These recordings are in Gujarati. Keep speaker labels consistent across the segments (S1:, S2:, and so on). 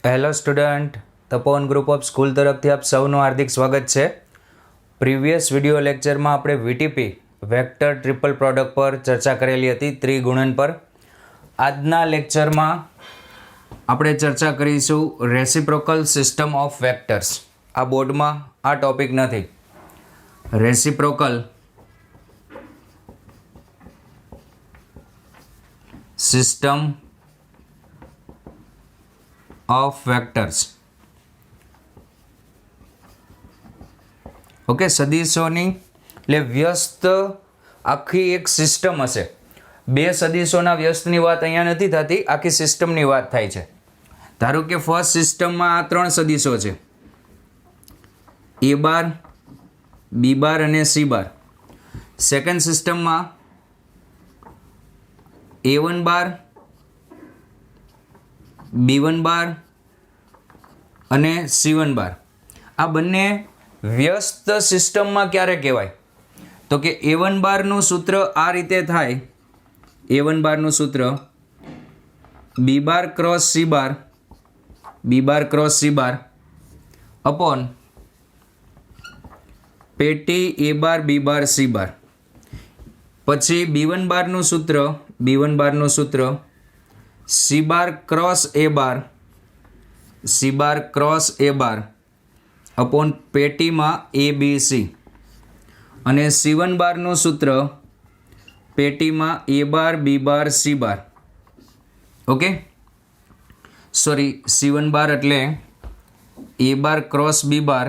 S1: Hello student, Tapovan group of school તરફથી આપ સૌનું હાર્દિક સ્વાગત છે. પ્રીવિયસ વિડિયો લેક્ચરમાં આપણે વીટીપી વેક્ટર ટ્રિપલ પ્રોડક્ટ પર ચર્ચા કરેલી હતી, ત્રિગુણન પર. આજના લેક્ચરમાં આપણે ચર્ચા કરીશું રેસિપ્રોકલ સિસ્ટમ ઓફ વેક્ટર્સ. આ બોર્ડમાં આ ટોપિક નથી. Reciprocal system of vectors. Okay, સદીશોની એટલે વ્યસ્ત આખી એક સિસ્ટમ હશે. બે સદીશોના વ્યસ્તની વાત અહીંયા નથી થતી, આખી સિસ્ટમની વાત થાય છે. ધારો કે ફર્સ્ટ સિસ્ટમમાં આ ત્રણ સદીશો છે, એ બાર, બી બાર અને સી બાર. સેકન્ડ સિસ્ટમમાં A1 બાર, B1 બાર અને C1 બાર. આ બંને વ્યસ્ત સિસ્ટમમાં ક્યારે કહેવાય? તો કે A1 બારનું સૂત્ર આ રીતે થાય, A1 બારનું સૂત્ર B બાર ક્રોસ C બાર, B બાર ક્રોસ C બાર અપોન પેટી A bar B bar C બાર. પછી B1 બારનું સૂત્ર, B1 બારનું સૂત્ર C bar cross A bar, C bar cross A bar upon પેટીમાં ABC. અને C1 બારનું સૂત્ર પેટીમાં A bar B bar C bar. Okay, sorry, C1 બાર એટલે A bar cross B bar,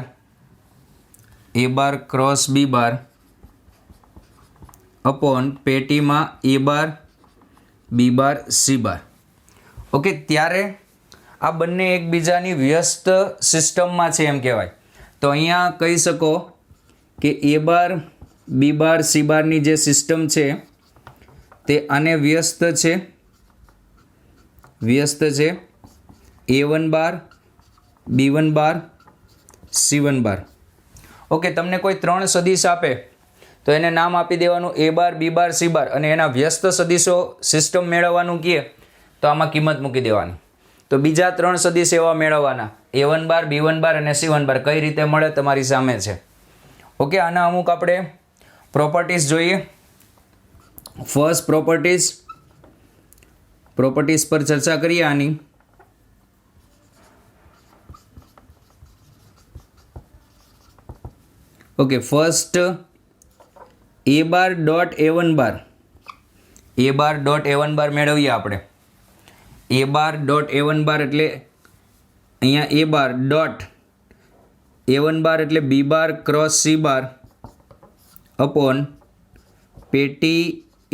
S1: A bar cross B bar upon પેટીમાં A bar B bar C bar. Okay, ત્યારે આ બંને એકબીજાની વ્યસ્ત સિસ્ટમમાં છે એમ કહેવાય. તો અહીંયા કહી શકો કે A bar B bar C બારની જે સિસ્ટમ છે તે આને વ્યસ્ત છે A1 બાર, B1 બાર, C1 બાર. ઓકે, તમને કોઈ ત્રણ સદીશ આપે તો એને નામ આપી દેવાનું A bar B bar C બાર, અને એના વ્યસ્ત સદીશો સિસ્ટમ મેળવવાનું કહે તો આમાં કિંમત મૂકી દેવાની. તો બીજા ત્રણ સદીશ એવા મેળવવાના, A1 બાર, B1 બાર અને C1 બાર. કઈ રીતે મળે તમારી સામે છે. ઓકે, આના અમુક આપણે પ્રોપર્ટીઝ જોઈએ. ફર્સ્ટ પ્રોપર્ટીઝ પર ચર્ચા કરીએ આની. Okay, first A bar dot A1 bar, A bar dot A1 બાર મેળવીએ આપણે. A બાર ડોટ A1 બાર એટલે અહીંયા A બાર ડોટ A1 બાર એટલે B બાર ક્રોસ C બાર અપોન પેટી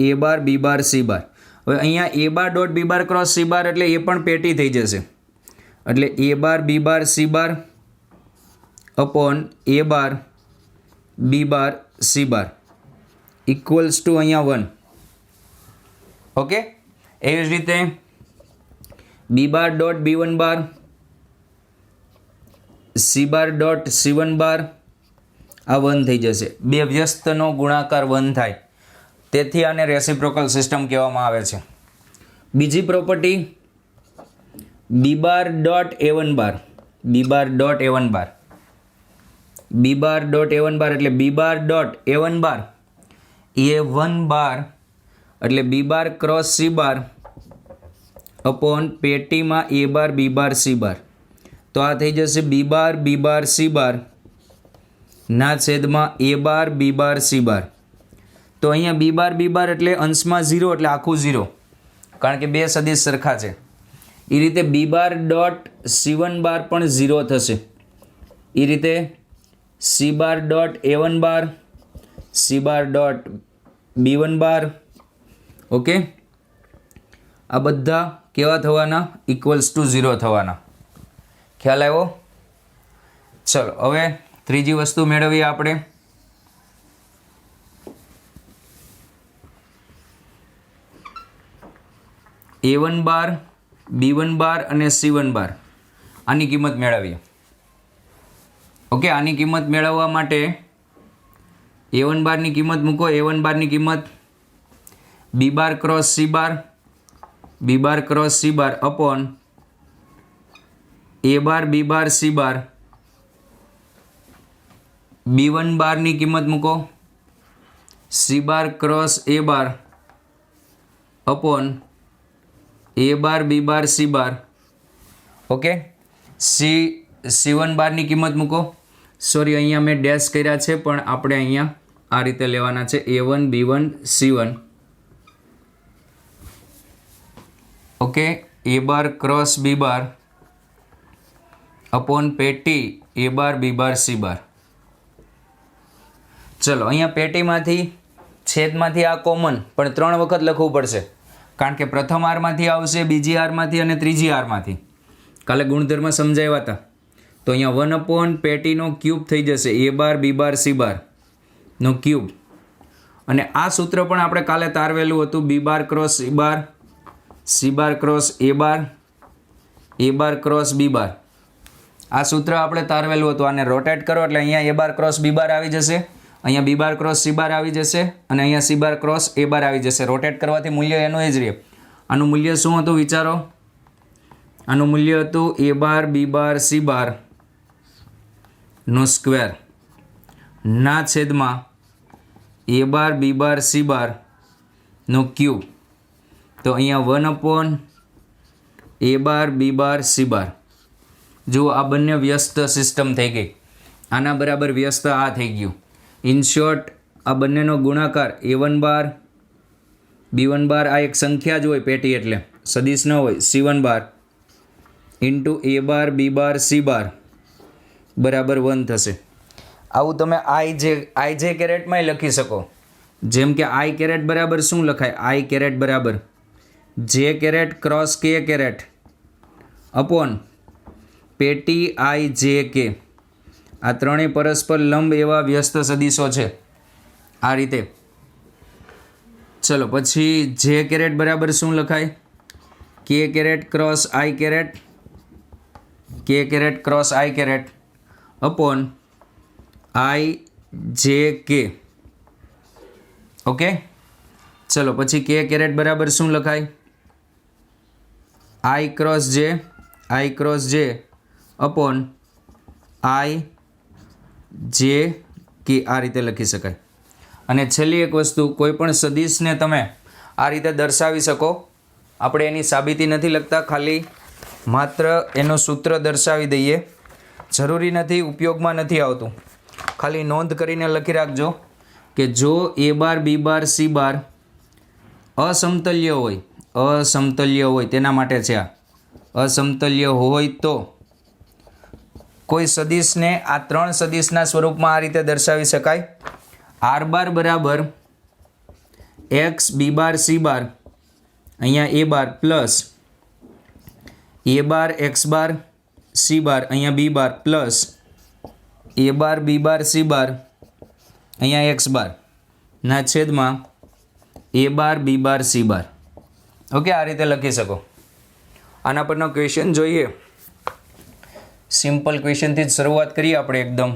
S1: A bar B bar C બાર. હવે અહીંયા A bar dot B bar cross C બાર એટલે એ પણ પેટી થઈ જશે, એટલે A bar B bar C bar upon A bar B bar C bar equals two અહીંયા 1. ઓકે, એવી જ રીતે B બાર ડોટ B1 બાર, C બાર ડોટ C1 બાર આ 1 થઈ જશે. બે વ્યસ્તનો ગુણાકાર 1 થાય, તેથી આને રેસિપ્રોકલ સિસ્ટમ કહેવામાં આવે છે. બીજી પ્રોપર્ટી B બાર ડોટ A1 બાર, B બાર ડોટ A1 બાર, B બાર ડોટ A1 બાર એટલે B બાર ડોટ A1 બાર A1 બાર એટલે B બાર ક્રોસ C બાર અપોન પેટીમાં A bar B bar C બાર. તો આ થઈ જશે B બાર B બાર C બાર ના છેદમાં A bar B bar C બાર. તો અહીંયા B બાર B બાર એટલે અંશમાં 0 એટલે આખું 0, કારણ કે બે સદીશ સરખા છે. એ રીતે B બાર ડોટ C1 બાર પણ 0 થશે. એ રીતે C બાર ડોટ A1 બાર, C બાર ડોટ B1 બાર. ઓકે, આ બધા કેવા થવાના? ઇક્વલ્સ ટુ 0 થવાના. ખ્યાલ આવ્યો? ચલો, હવે ત્રીજી વસ્તુ મેળવીએ આપણે. A1 બાર, B1 બાર અને C1 બાર આની કિંમત મેળવીએ. ઓકે, આની કિંમત મેળવવા માટે A1 બારની કિંમત મૂકો. A1 બારની કિંમત B બાર ક્રોસ C બાર, B બાર ક્રોસ C બાર અપોન ए बार बी बार सी बार B1 બારની કિંમત મૂકો C bar cross A bar upon A bar B bar C bar okay C1 બારની કિંમત મૂકો સોરી અહીંયા મેં ડેશ કર્યા છે પણ આપણે અહીંયા આ રીતે લેવાના છે A1 B1 C1 okay A bar cross B bar upon પેટી A bar B bar C બાર ચલો અહીંયા પેટીમાંથી છેદમાંથી આ કોમન પણ 3 વખત લખવું પડશે કારણ કે પ્રથમ આરમાંથી આવશે બીજી આરમાંથી અને ત્રીજી આરમાંથી કાલે ગુણધર્મ સમજાવ્યા હતા તો અહીંયા 1 અપોન પેટીનો ક્યુબ થઈ જશે A bar B bar C bar નો ક્યુબ અને આ સૂત્ર પણ આપણે કાલે તારવેલું હતું B bar cross C bar C bar cross A bar cross B bar આ સૂત્ર આપણે તારવેલું હતું આને રોટેટ કરો એટલે અહીંયા A બાર ક્રોસ B બાર આવી જશે અહીંયા B બાર ક્રોસ C બાર આવી જશે અને અહીંયા C બાર ક્રોસ A બાર આવી જશે રોટેટ કરવાથી મૂલ્ય એનું એ જ રહે આનું મૂલ્ય શું હતું વિચારો આનું મૂલ્ય હતું A bar B bar C bar નો સ્ક્વેર ના છેદમાં A bar B bar C bar નો ક્યુબ તો અહીંયા 1 upon A bar B bar C bar જુઓ આ બંને વ્યસ્ત સિસ્ટમ થઈ ગઈ આના બરાબર વ્યસ્ત આ થઈ ગયું ઇન શોર્ટ આ બંનેનો ગુણાકાર A1 બાર B1 બાર આ એક સંખ્યા જ હોય પેટી એટલે સદિશ ન હોય C1 bar into A bar B bar C બાર બરાબર 1 થશે આવું તમે આઈ જે કેરેટમાંય લખી શકો જેમ કે આઈ કેરેટ બરાબર શું લખાય આઈ કેરેટ બરાબર જે કેરેટ ક્રોસ કે કેરેટ અપોન પેટી આઈ જે કે આ ત્રણેય પરસ્પર લંબ એવા વ્યસ્ત સદિશો છે આ રીતે ચલો પછી જે કેરેટ બરાબર શું લખાય કે caret cross I caret cross I caret upon i જે કે ઓકે ચલો પછી કે કેરેટ બરાબર શું લખાય આઈ ક્રોસ જે અપોન આઈ જે કે આ રીતે લખી શકાય અને છેલ્લી એક વસ્તુ કોઈ પણ સદિશને તમે આ રીતે દર્શાવી શકો આપણે એની સાબિતી નથી લખતા ખાલી માત્ર એનું સૂત્ર દર્શાવી દઈએ જરૂરી નથી ઉપયોગમાં નથી આવતું ખાલી નોંધ કરીને લખી રાખજો કે જો A bar B bar C બાર અસમતલ્ય હોય તેના માટે છે આ અસમતલ્ય હોય તો કોઈ સદિશને આ ત્રણ સદિશના સ્વરૂપમાં આ રીતે દર્શાવી શકાય R બાર બરાબર x B બાર C બાર અહીંયા A bar plus A bar x bar C બાર અહીંયા B bar plus A bar B bar C બાર અહીંયા x બાર ના છેદમાં A bar B bar C bar okay આ રીતે લખી શકો આના પરનો ક્વેશ્ચન જોઈએ સિમ્પલ ક્વેશ્ચનથી જ શરૂઆત કરીએ આપણે એકદમ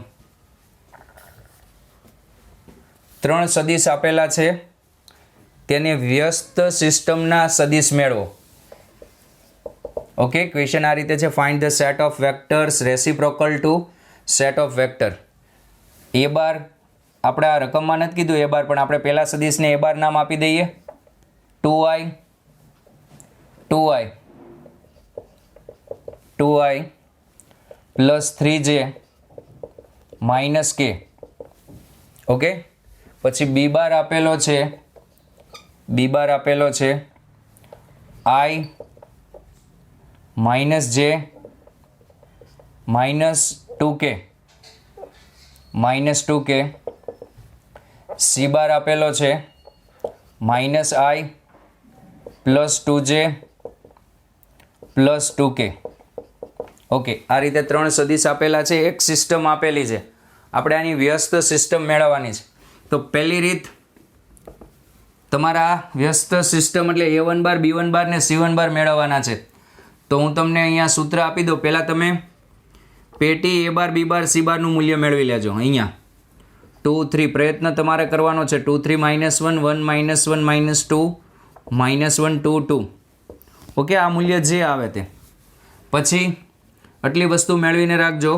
S1: ત્રણ સદિશ આપેલા છે તેને વ્યસ્ત સિસ્ટમના સદિશ મેળવો ઓકે ક્વેશ્ચન આ રીતે છે find the set of vectors reciprocal to set of vector A bar આપણે આ રકમમાં નથી કીધું A બાર પણ આપણે પહેલા સદિશને A બાર નામ આપી દઈએ 2i plus 3j minus k okay પછી B બાર આપેલો છે i minus j minus 2k C બાર આપેલો છે minus i plus 2j plus 2k okay આ રીતે ત્રણ સદિશ આપેલા છે એક સિસ્ટમ આપેલી છે આપણે આની વ્યસ્ત સિસ્ટમ મેળવવાની છે તો પહેલી રીત તમારા વ્યસ્ત સિસ્ટમ એટલે A1 બાર B1 બાર ને C1 બાર મેળવવાના છે તો હું તમને અહીંયા સૂત્ર આપી દઉં પહેલાં તમે પેટી A bar B bar C બારનું મૂલ્ય મેળવી લેજો અહીંયા 2 3 પ્રયત્ન તમારે કરવાનો છે 2 3 -1 1 -1 -2 -1 2 2 ઓકે આ મૂલ્ય જે આવે તે પછી આટલી વસ્તુ મેળવીને રાખજો.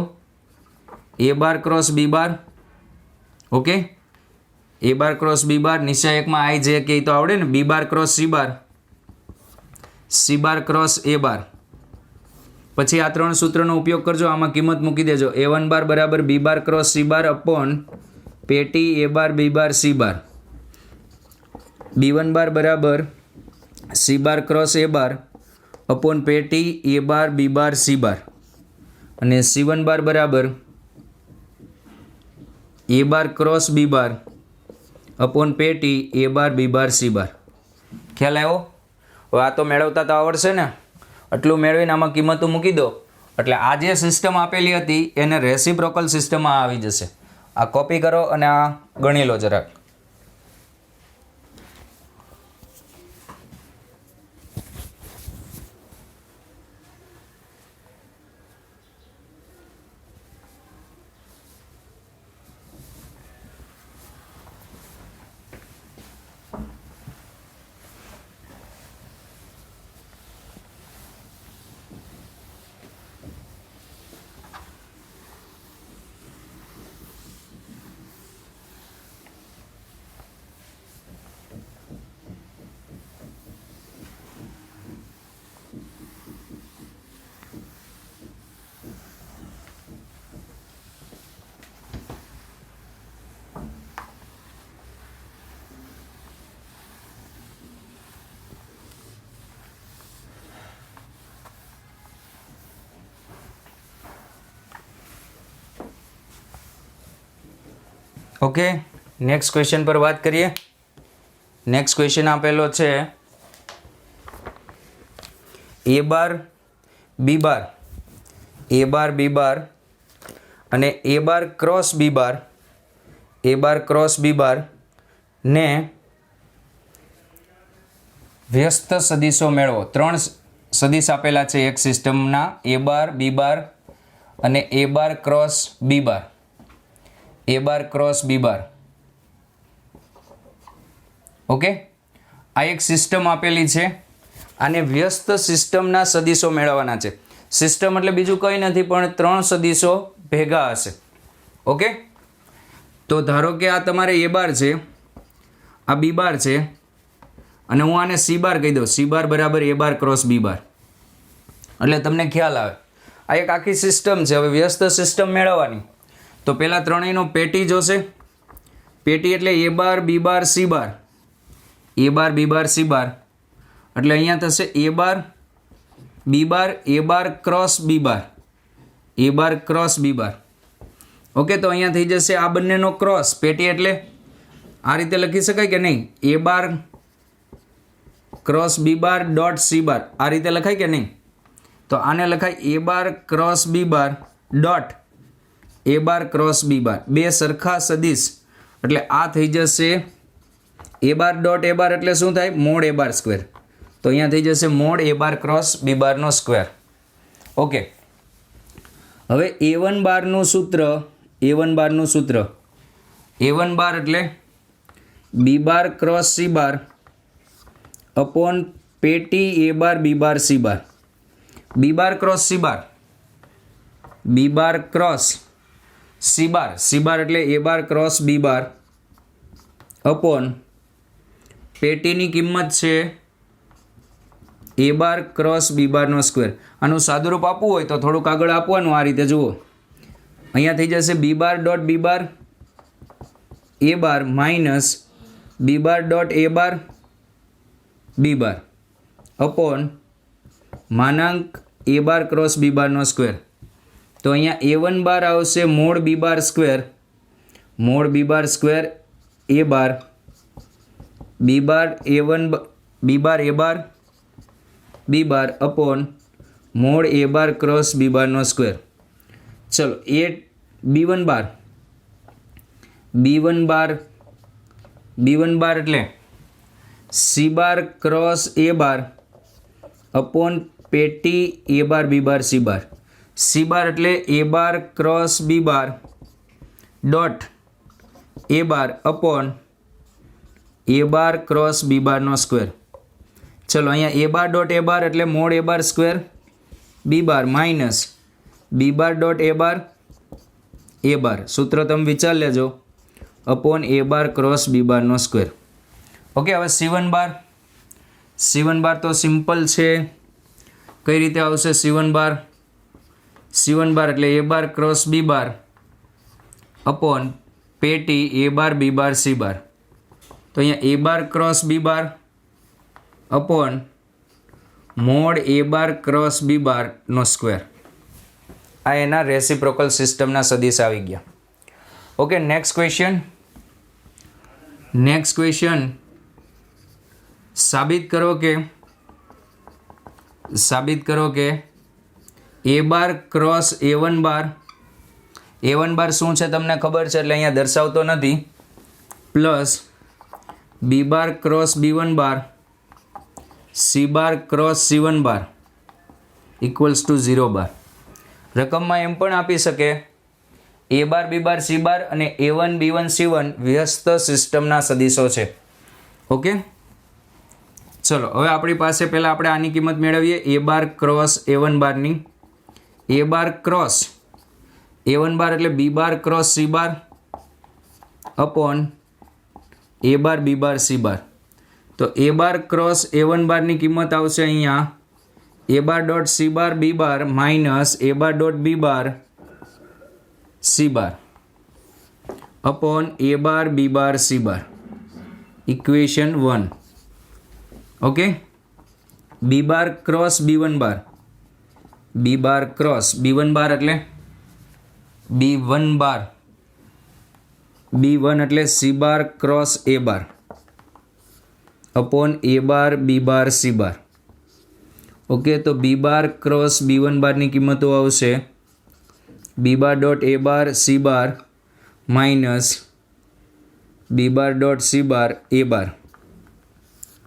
S1: એ બાર ક્રોસ બી બાર. ઓકે, એ બાર ક્રોસ બી બાર, નિશા એકમાં આઈ જે કે તો આવડે ને. બી બાર ક્રોસ સી બાર, સી બાર ક્રોસ એ બાર. પછી આ ત્રણ સૂત્રનો ઉપયોગ કરજો, આમાં કિંમત મૂકી દેજો. A1 બાર બરાબર બી બાર ક્રોસ સી બાર અપોન પેટી એ બાર બી બાર સી બાર. B1 બાર બરાબર સી બાર ક્રોસ એ બાર અપોન પેટી એ બાર બી બાર સી બાર. અને C1 બાર બરાબર એ બાર ક્રોસ બી બાર અપોન પેટી એ બાર બી બાર સી બાર. ખ્યાલ આવ્યો? હવે આ તો મેળવતા તો આવડશે ને. આટલું મેળવીને આમાં કિંમતો મૂકી દો એટલે આ જે સિસ્ટમ આપેલી હતી એને રેસિપ્રોકલ સિસ્ટમમાં આવી જશે. આ કોપી કરો અને આ ગણી લો જરાક. ઓકે, નેક્સ્ટ ક્વેશ્ચન પર વાત કરીએ. નેક્સ્ટ ક્વેશ્ચન આપેલો છે એ બાર બી બાર, એ બાર બી બાર અને એ બાર ક્રોસ બી બાર, એ બાર ક્રોસ બી બાર ને વ્યસ્ત સદીશો મેળવો. ત્રણ સદીશ આપેલા છે એક સિસ્ટમના, એ બાર બી બાર અને એ બાર ક્રોસ બી બાર, એ બાર ક્રોસ બી બાર. ઓકે, આ એક સિસ્ટમ આપેલી છે. આને વ્યસ્ત સિસ્ટમના સદીશો મેળવવાના છે. સિસ્ટમ એટલે બીજું કંઈ નથી પણ ત્રણ સદીશો ભેગા હશે. ઓકે, તો ધારો કે આ તમારે એ બાર છે, આ બી બાર છે અને હું આને સી બાર કહી દઉં. સી બાર બરાબર એ બાર ક્રોસ બી બાર. એટલે તમને ખ્યાલ આવે આ એક આખી સિસ્ટમ છે. હવે વ્યસ્ત સિસ્ટમ મેળવવાની તો પહેલાં ત્રણેયનો પેટી જોશે. પેટી એટલે એ બાર બી બાર સી બાર, એ બાર બી બાર સી બાર. એટલે અહીંયા થશે એ બાર બી બાર, એ બાર ક્રોસ બી બાર, એ બાર ક્રોસ બી બાર. ઓકે, તો અહીંયા થઈ જશે આ બંનેનો ક્રોસ. પેટી એટલે આ રીતે લખી શકાય કે નહીં? એ બાર ક્રોસ બી બાર ડોટ સી બાર. આ રીતે લખાય કે નહીં? તો આને લખાય એ બાર ક્રોસ બી બાર ડોટ એ બાર ક્રોસ બી બાર. બે સરખા સદીશ એટલે આ થઈ જશે એ બાર ડોટ એ બાર એટલે શું થાય? મોડ એ બાર સ્ક્વેર. તો અહીંયા થઈ જશે મોડ એ બાર ક્રોસ બી બારનો સ્ક્વેર. ઓકે, હવે A1 બારનું સૂત્ર, A1 બારનું સૂત્ર, A1 બાર એટલે બી બાર ક્રોસ સી બાર અપોન પેટી એ બાર બી બાર સી બાર. બી બાર ક્રોસ સી બાર, બી બાર ક્રોસ સી બાર, સી બાર એટલે એ બાર ક્રોસ બી બાર અપોન પેટીની કિંમત છે એ બાર ક્રોસ બી બારનો સ્ક્વેર. આનું સાદુરૂપ આપવું હોય તો થોડુંક આગળ આપવાનું. આ રીતે જુઓ, અહીંયા થઈ જશે બી બાર ડોટ બી બાર એ બાર માઇનસ બી બાર ડોટ એ બાર બી બાર અપોન માનાંક એ બાર ક્રોસ બી બારનો સ્ક્વેર. તો અહીંયા A1 બાર આવશે મોડ બી બાર સ્ક્વેર, મોડ બી બાર સ્ક્વેર એ બાર બી બાર A1 બી બાર એ બાર બી બાર અપોન મોડ એ બાર ક્રોસ બી બારનો સ્ક્વેર. ચલો એ B1 બાર, B1 બાર, B1 બાર એટલે સી બાર ક્રોસ એ બાર અપોન પેટી એ બાર બી બાર સી બાર. સી બાર એટલે એ બાર ક્રોસ બી બાર ડોટ એ બાર અપોન એ બાર ક્રોસ બી બારનો સ્ક્વેર. ચલો અહીંયા એ બાર ડોટ એ બાર એટલે મોડ એ બાર સ્ક્વેર બી બાર માઇનસ બી બાર ડોટ એ બાર સૂત્ર તમે વિચાર લેજો અપોન એ બાર ક્રોસ બી બારનો સ્ક્વેર. ઓકે, હવે C1 બાર તો સિમ્પલ છે. કઈ રીતે આવશે C1 બાર એટલે એ બાર ક્રોસ બી બાર અપોન પેટી એ બાર બી બાર સી બાર. તો અહીંયા એ બાર ક્રોસ બી બાર અપોન મોડ એ બાર ક્રોસ બી બારનો સ્ક્વેર. આ એના રેસિપ્રોકલ સિસ્ટમના સદિશ આવી ગયા. ઓકે, નેક્સ્ટ ક્વેશ્ચન સાબિત કરો કે એ બાર ક્રોસ A1 બાર શું છે તમને ખબર છે એટલે અહીંયા દર્શાવતો નથી, plus B bar cross B1 bar C bar cross C1 bar equals to 0 bar. રકમમાં એમ પણ આપી શકે એ બાર બી બાર સી બાર અને A1 B1 C1 વ્યસ્ત સિસ્ટમના સદિશો છે. ઓકે, ચલો હવે આપણી પાસે પહેલાં આપણે આની કિંમત મેળવીએ એ બાર ક્રોસ A1 બારની. એ બાર ક્રોસ A1 બાર એટલે બી બાર ક્રોસ સી બાર અપોન એ બાર બી બાર સી બાર. તો એ બાર ક્રોસ A1 બારની કિંમત આવશે અહીંયા એ બાર ડોટ સી બાર બી બાર માઇનસ એ બાર ડોટ બી બાર સી બાર અપોન એ બાર બી બાર સી બાર. ઇક્વેશન 1. ઓકે, બી બાર ક્રોસ B1 બાર એટલે B1 એટલે સી બાર ક્રોસ એ બાર અપોન એ બાર બી બાર સી બાર. ઓકે, તો બી બાર ક્રોસ B1 બારની કિંમતો આવશે બી બાર ડોટ એ બાર સી બાર માઇનસ બી બાર ડોટ સી બાર એ બાર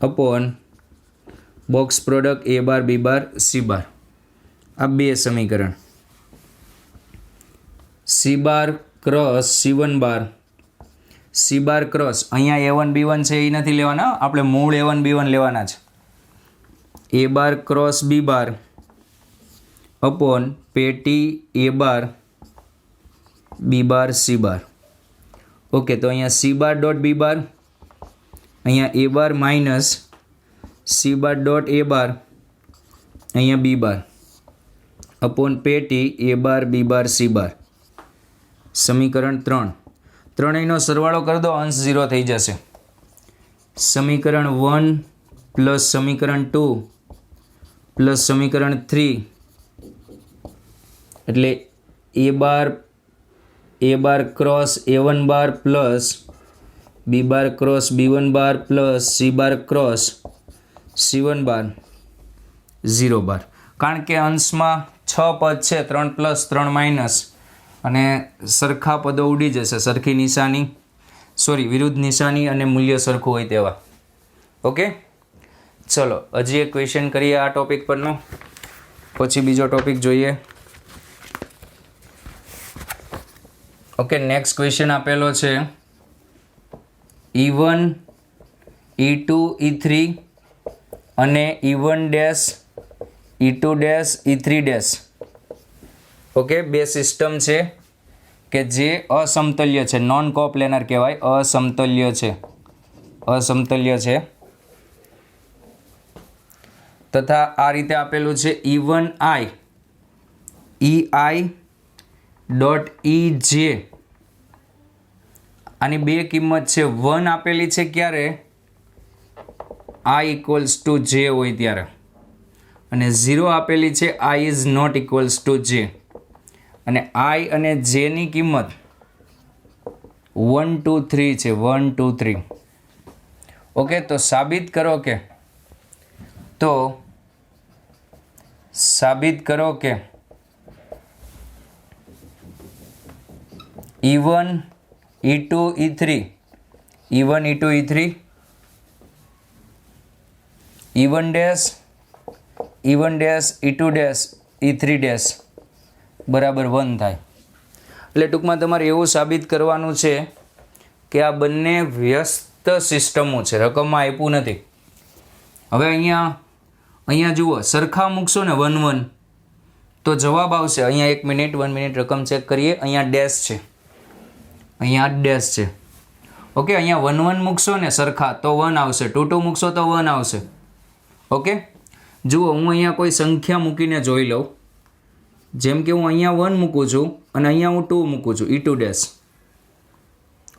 S1: અપોન બોક્સ પ્રોડક્ટ એ બાર બી બાર સી બાર. આ બે સમીકરણ. સી બાર ક્રોસ C1 બાર સી બાર ક્રોસ અહીંયા A1 B1 છે એ નથી લેવાના, આપણે મૂળ A1 B1 લેવાના છે. એ બાર ક્રોસ બી બાર અપોન પેટી એ બાર બી બાર સી બાર. ઓકે, તો અહીંયા સી બાર ડોટ બી બાર અહીંયા એ બાર માઇનસ સી બાર ડોટ એ બાર અહીંયા બી બાર અપોન પેટી એ બાર બી બાર સી બાર. સમીકરણ 3. ત્રણેયનો સરવાળો કરી દો, અંશ 0 થઈ જશે. સમીકરણ 1 પ્લસ સમીકરણ 2 પ્લસ સમીકરણ 3 એટલે એ બાર ક્રોસ A1 બાર plus B bar cross B1 બાર plus C bar cross C1 બાર 0 બાર. કારણ કે અંશમાં 6 પદ છે, 3 પ્લસ 3 માઇનસ, અને સરખા પદો ઉડી જશે, સરખી નિશાની વિરુદ્ધ નિશાની અને મૂલ્ય સરખું હોય તેવા. ઓકે, ચલો હજી એક ક્વેશ્ચન કરીએ આ ટોપિક પરનો, પછી બીજો ટોપિક જોઈએ. ઓકે, નેક્સ્ટ ક્વેશ્ચન આપેલો છે E1 E2 E3 અને E1 dash E2 dash E3 dash. Okay, બે સિસ્ટમ છે કે જે અસમતલ્ય છે, નોન કોપ્લેનર કહેવાય, અસમતલ્ય છે. તથા આ રીતે આપેલું છે E1 I EI dot EJ. આની બે કિંમત છે, 1 આપેલી છે ક્યારે I ઇક્વલ્સ ટુ J હોય ત્યારે, અને 0 આપેલી છે I is not equals to J. અને I અને J ની કિંમત 1 2 3 છે, 1 2 3. ઓકે, તો સાબિત કરો કે E1 E2 E3 E1 dash E2 dash E3 dash બરાબર 1 થાય. એટલે ટૂંકમાં તમારે એવું સાબિત કરવાનું છે કે આ બંને વ્યસ્ત સિસ્ટમો છે, રકમમાં આપ્યું નથી. હવે અહીંયા જુઓ, સરખા મૂકશો ને 1 1 તો જવાબ આવશે અહીંયા 1 મિનિટ 1 મિનિટ રકમ ચેક કરીએ. અહીંયા ડેશ છે, અહીંયા ડેશ છે. ઓકે, અહીંયા 1 1 મૂકશો ને સરખા તો 1 આવશે, 2 2 મૂકશો તો 1 આવશે. ઓકે, જુઓ હું અહીંયા કોઈ સંખ્યા મૂકીને જોઈ લઉં. જેમ કે હું અહીંયા 1 મૂકું છું અને અહીંયા હું 2 મૂકું છું, E2 ડેશ.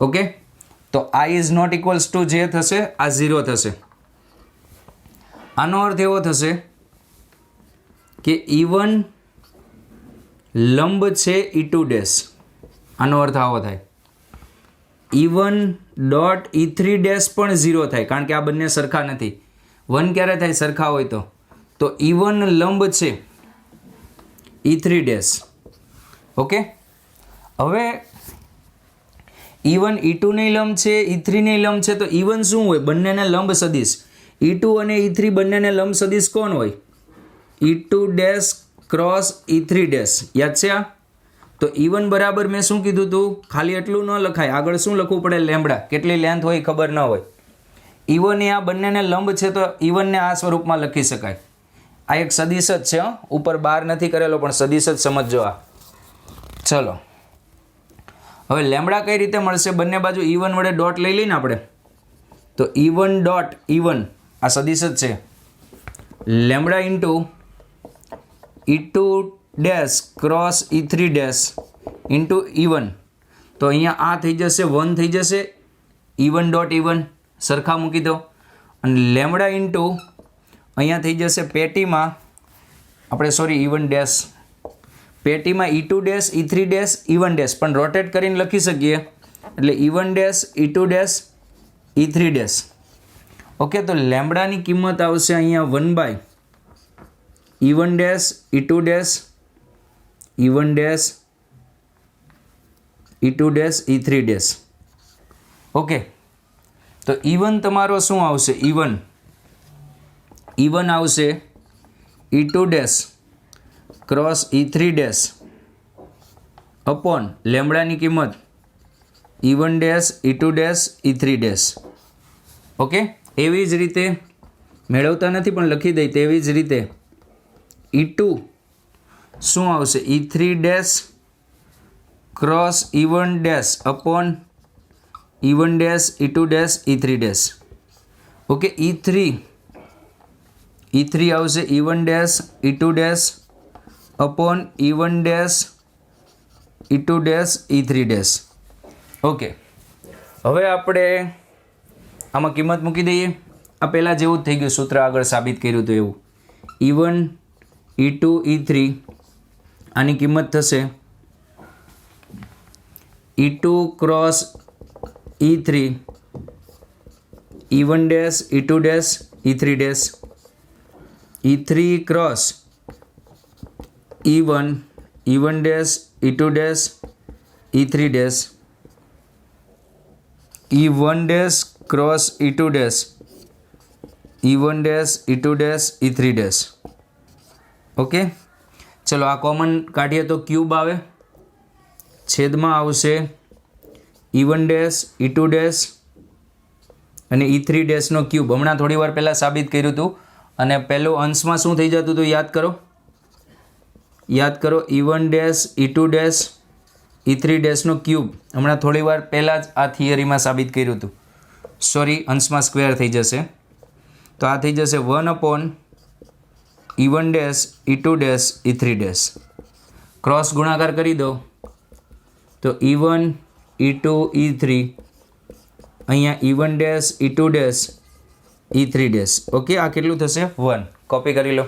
S1: ઓકે, તો I is not equals to J થશે આ 0 થશે. આનો અર્થ એવો થશે કે E1 લંબ છે E2 ડેશ. આનો અર્થ આવો થાય. E1 ડોટ E3 ડેશ પણ 0 થાય, કારણ કે આ બંને સરખા નથી. 1 ક્યારે થાય સરખા હોય તો E1 લંબ છે E3 ડેશ. ઓકે, હવે E1 E2 ની લંબ છે, E3 ની લંબ છે, તો E1 શું હોય? બંનેને લંબ સદિશ. E2 અને E3 બંનેને લંબ સદિશ કોણ હોય? E2 dash cross E3 dash. યાદ છે આ? તો E1 બરાબર મેં શું કીધું હતું? ખાલી એટલું ન લખાય, આગળ શું લખવું પડે? લેમ્બડા. કેટલી લેન્થ હોય ખબર ન હોય. E1 એ આ બંનેને લંબ છે તો E1 ને આ સ્વરૂપમાં લખી શકાય. આ એક સદિશ જ છે, ઉપર બાર નથી કરેલો પણ સદિશ જ સમજજો આ. ચલો, હવે લેમ્બડા કઈ રીતે મળશે? બંને બાજુ E1 વડે ડોટ લઈ લઈને આપણે, તો E1 ડોટ E1 આ સદિશ જ છે. Lambda into E2 dash cross E3 dash into E1, તો અહીંયા આ થઈ જશે 1 થઈ જશે. E1 ડોટ E1 સરખા મૂકી દો. અને લેમ્બડા ઇન્ટુ અહીંયા થઈ જશે પેટીમાં આપણે E1 ડેશ, પેટીમાં E2 dash E3 dash E1 dash પણ રોટેટ કરીને લખી શકીએ, એટલે E1 dash E2 dash E3 dash. Okay, તો લેમ્બડાની કિંમત આવશે અહીંયા 1 by E1 dash E2 dash E1 dash E2 dash E3 dash. Okay, તો E1 તમારો શું આવશે? E1 આવશે E2 dash cross E3 dash upon લેમ્બડાની કિંમત E1 dash E2 dash E3 dash. Okay, એવી જ રીતે મેળવતા નથી પણ લખી દઈ. તેવી જ રીતે E2 શું આવશે? E3 dash cross E1 dash upon E1 dash E2 dash E3 dash. Okay, E3 આવશે E1 dash E2 dash upon E1 dash E2 dash E3 dash. Okay, હવે આપણે આમાં કિંમત મૂકી દઈએ. આ પહેલાં જેવું જ થઈ ગયું, સૂત્ર આગળ સાબિત કર્યું હતું એવું. E1 E2 E3 આની કિંમત થશે E2 cross E3 E1 dash E2 dash E3 dash, E3 cross E1 dash E2 dash E3 dash, E1 dash cross E2 dash E1 dash E2 dash E3 dash. Okay, ચલો આ કોમન કાઢીએ તો ક્યુબ આવે, છેદમાં આવશે E1 ડેશ E2 ડેશ અને E3 ડેશનો ક્યુબ. હમણાં થોડી વાર પહેલાં સાબિત કર્યું હતું. અને પહેલું અંશમાં શું થઈ જતું હતું યાદ કરો E1 dash E2 dash E3 ડેશનો cube. હમણાં થોડી વાર પહેલાં જ આ થિયરીમાં સાબિત કર્યું હતું. સોરી, અંશમાં સ્ક્વેર થઈ જશે, તો આ થઈ જશે 1 upon E1 dash E2 dash E3 dash. Cross ગુણાકાર કરી દો તો E1 E2 E3 અહીંયા E1 dash E2 dash E3 dash. Okay, આ કેટલું થશે? 1. કોપી કરી લો.